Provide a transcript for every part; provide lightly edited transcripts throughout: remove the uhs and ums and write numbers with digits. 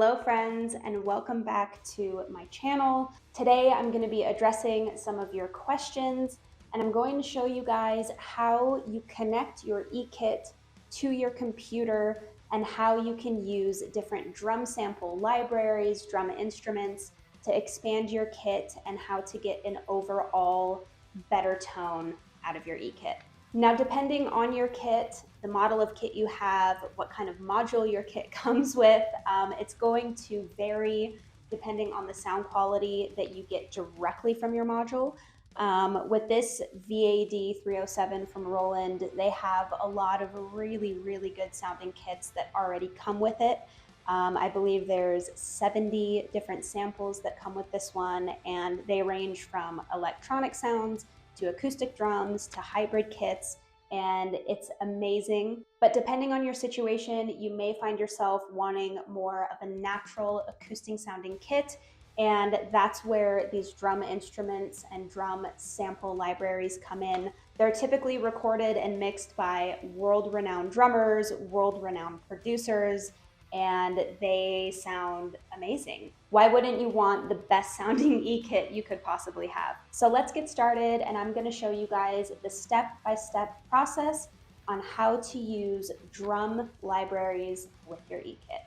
Hello friends, and welcome back to my channel. Today I'm going to be addressing some of your questions, and I'm going to show you guys how you connect your e-kit to your computer and how you can use different drum sample libraries, drum instruments to expand your kit and how to get an overall better tone out of your e-kit. Now, depending on your kit, the model of kit you have, what kind of module your kit comes with, it's going to vary depending on the sound quality that you get directly from your module. With this VAD 307 from Roland, they have a lot of really good sounding kits that already come with it. I believe there's 70 different samples that come with this one, and they range from electronic sounds to acoustic drums to hybrid kits, and it's amazing. But depending on your situation, you may find yourself wanting more of a natural acoustic sounding kit, and that's where these drum instruments and drum sample libraries come in. They're typically recorded and mixed by world-renowned drummers, world-renowned producers, and they sound amazing. Why wouldn't you want the best sounding e-kit you could possibly have? So let's get started, and I'm going to show you guys the step-by-step process on how to use drum libraries with your e-kit.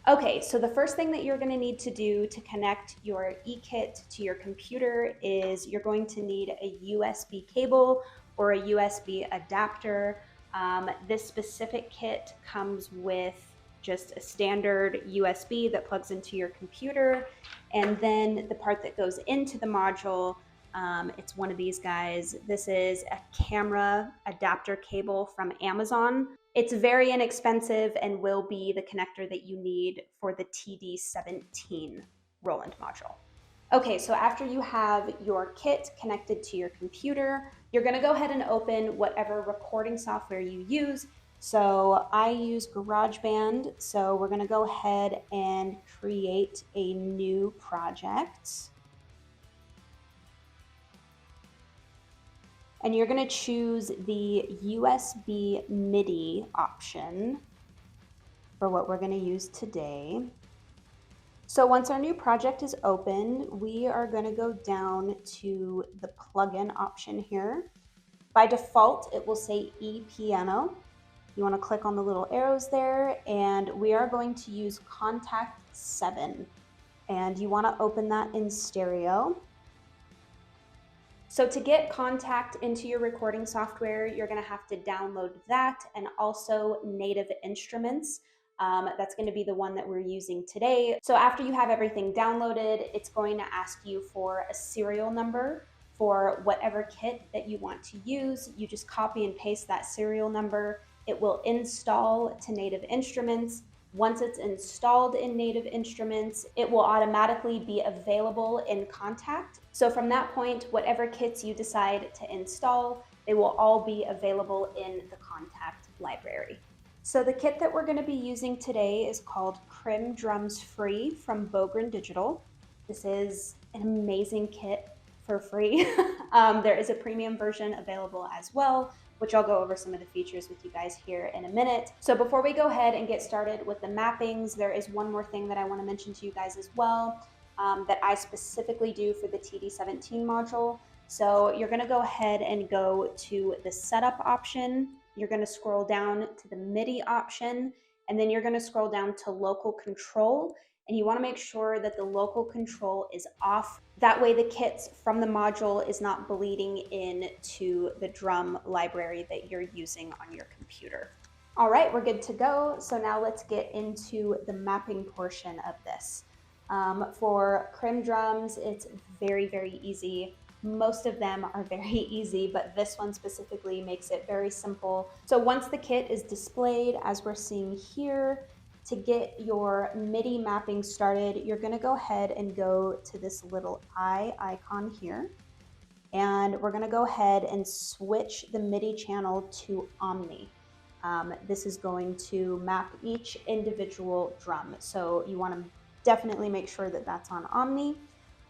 Okay, so the first thing that you're going to need to do to connect your e-kit to your computer is you're going to need a USB cable or a USB adapter. This specific kit comes with just a standard USB that plugs into your computer, and then the part that goes into the module, it's one of these guys. This is a camera adapter cable from Amazon. It's very inexpensive and will be the connector that you need for the TD17 Roland module. Okay, so after you have your kit connected to your computer, you're gonna go ahead and open whatever recording software you use. So I use GarageBand, so we're gonna go ahead and create a new project. And you're gonna choose the USB MIDI option for what we're gonna use today. So once our new project is open, we are gonna go down to the plugin option here. By default, it will say ePiano. You wanna click on the little arrows there, and we are going to use Kontakt 7. And you wanna open that in stereo. So to get Kontakt into your recording software, you're gonna have to download that and also Native Instruments. That's going to be the one that we're using today. So after you have everything downloaded, it's going to ask you for a serial number for whatever kit that you want to use. You just copy and paste that serial number. It will install to Native Instruments. Once it's installed in Native Instruments, it will automatically be available in Kontakt. So from that point, whatever kits you decide to install, they will all be available in the Kontakt library. So the kit that we're going to be using today is called Krimh Drums Free from Bogren Digital. This is an amazing kit for free. There is a premium version available as well, which I'll go over some of the features with you guys here in a minute. So before we go ahead and get started with the mappings, there is one more thing that I want to mention to you guys as well, that I specifically do for the TD17 module. So you're going to go ahead and go to the setup option. You're going to scroll down to the MIDI option, and then you're going to scroll down to local control, and you want to make sure that the local control is off. That way the kits from the module is not bleeding into the drum library that you're using on your computer. All right, we're good to go. So now let's get into the mapping portion of this. For Krimh drums, it's very easy. Most of them are very easy, but this one specifically makes it very simple. So once the kit is displayed, as we're seeing here, to get your MIDI mapping started, you're gonna go ahead and go to this little eye icon here. And we're gonna go ahead and switch the MIDI channel to Omni. This is going to map each individual drum. So you wanna definitely make sure that that's on Omni.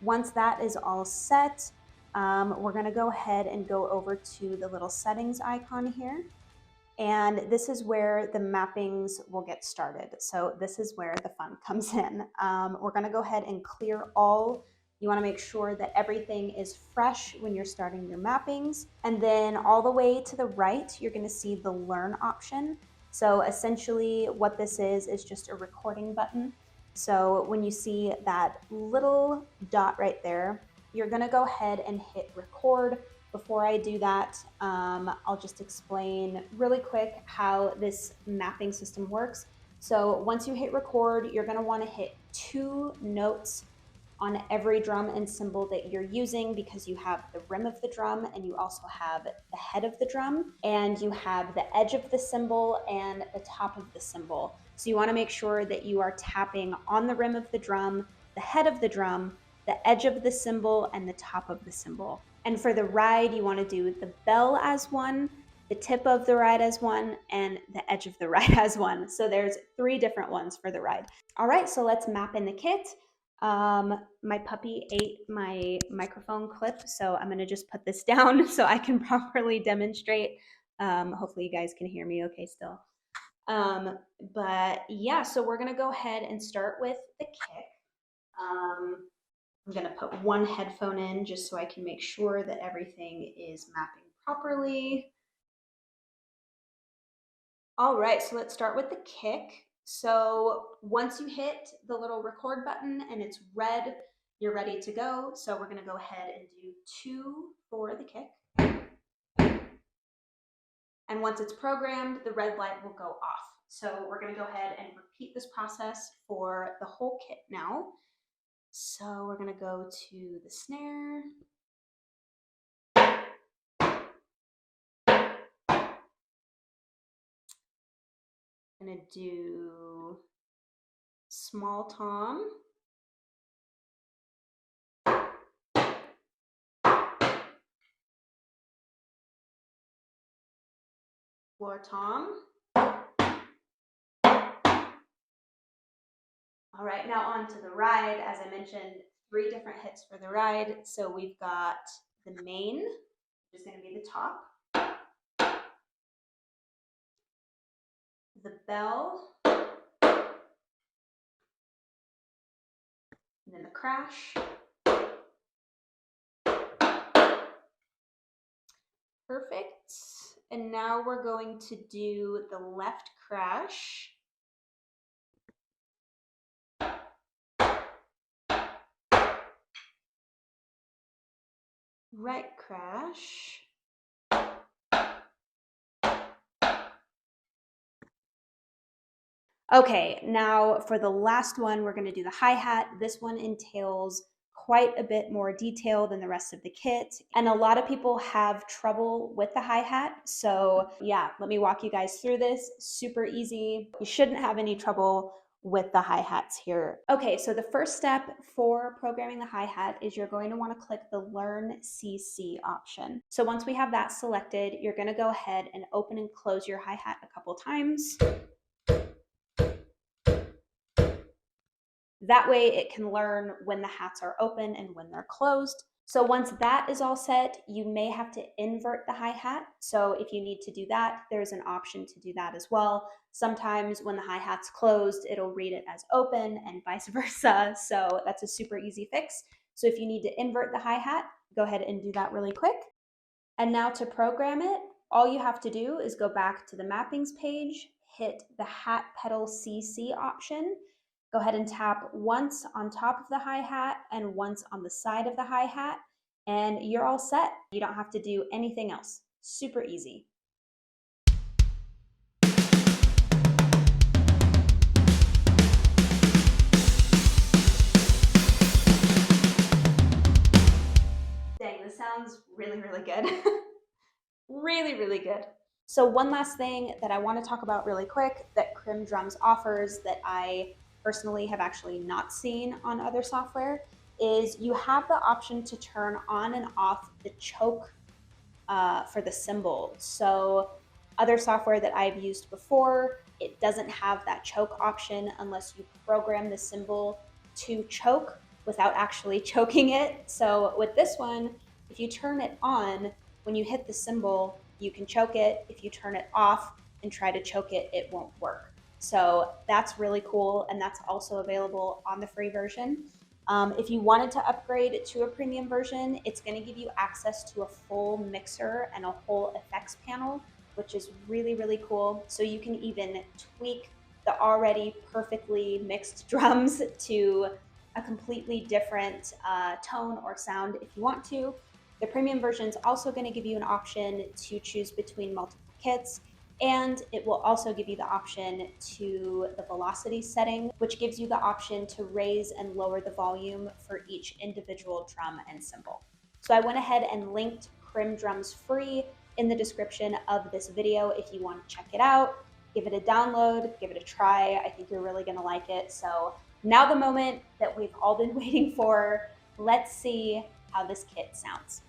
Once that is all set, we're gonna go ahead and go over to the little settings icon here. And this is where the mappings will get started. So this is where the fun comes in. We're gonna go ahead and clear all. You wanna make sure that everything is fresh when you're starting your mappings. And then all the way to the right, you're gonna see the learn option. So essentially what this is just a recording button. So when you see that little dot right there, you're gonna go ahead and hit record. Before I do that, I'll just explain really quick how this mapping system works. So once you hit record, you're gonna wanna hit 2 notes on every drum and cymbal that you're using, because you have the rim of the drum and you also have the head of the drum, and you have the edge of the cymbal and the top of the cymbal. So you wanna make sure that you are tapping on the rim of the drum, the head of the drum, the edge of the cymbal, and the top of the cymbal. And for the ride, you want to do the bell as one, the tip of the ride as one, and the edge of the ride as one. So there's 3 different ones for the ride. All right, so let's map in the kit. My puppy ate my microphone clip, so I'm gonna just put this down so I can properly demonstrate. Hopefully you guys can hear me okay still. But yeah, so we're gonna go ahead and start with the kick. I'm gonna put one headphone in just so I can make sure that everything is mapping properly. All right, so let's start with the kick. So once you hit the little record button and it's red, you're ready to go. So we're gonna go ahead and do 2 for the kick. And once it's programmed, the red light will go off. So we're gonna go ahead and repeat this process for the whole kit now. So we're gonna go to the snare. Gonna do small tom, floor tom. All right, now on to the ride. As I mentioned, 3 different hits for the ride. So we've got the main, which is gonna be the top, the bell, and then the crash. Perfect. And now we're going to do the left crash. Right crash. Okay, now for the last one, we're gonna do the hi-hat. This one entails quite a bit more detail than the rest of the kit. And a lot of people have trouble with the hi-hat. So yeah, let me walk you guys through this. Super easy. You shouldn't have any trouble with the hi-hats here. Okay, so the first step for programming the hi-hat is you're going to want to click the Learn CC option. So once we have that selected, you're going to go ahead and open and close your hi-hat a couple times. That way it can learn when the hats are open and when they're closed. So once that is all set, you may have to invert the hi-hat. So if you need to do that, there's an option to do that as well. Sometimes when the hi-hat's closed, it'll read it as open and vice versa. So that's a super easy fix. So if you need to invert the hi-hat, go ahead and do that really quick. And now to program it, all you have to do is go back to the mappings page, hit the hat pedal CC option, go ahead and tap once on top of the hi-hat and once on the side of the hi-hat, and you're all set. You don't have to do anything else. Super easy. Dang, this sounds really, really good. Really, really good. So one last thing that I want to talk about really quick that Krimh Drums offers that I personally have actually not seen on other software is you have the option to turn on and off the choke for the cymbal. So other software that I've used before, it doesn't have that choke option unless you program the cymbal to choke without actually choking it. So with this one, if you turn it on, when you hit the cymbal, you can choke it. If you turn it off, and try to choke it, it won't work. So that's really cool, and that's also available on the free version. If you wanted to upgrade to a premium version, it's going to give you access to a full mixer and a whole effects panel, which is really, really cool. So you can even tweak the already perfectly mixed drums to a completely different tone or sound if you want to. The premium version is also going to give you an option to choose between multiple kits, and it will also give you the option to the velocity setting, which gives you the option to raise and lower the volume for each individual drum and cymbal. So I went ahead and linked Krimh drums free in the description of this video if you want to check it out. Give it a download, give it a try. I think you're really going to like it. So now the moment that we've all been waiting for. Let's see how this kit sounds.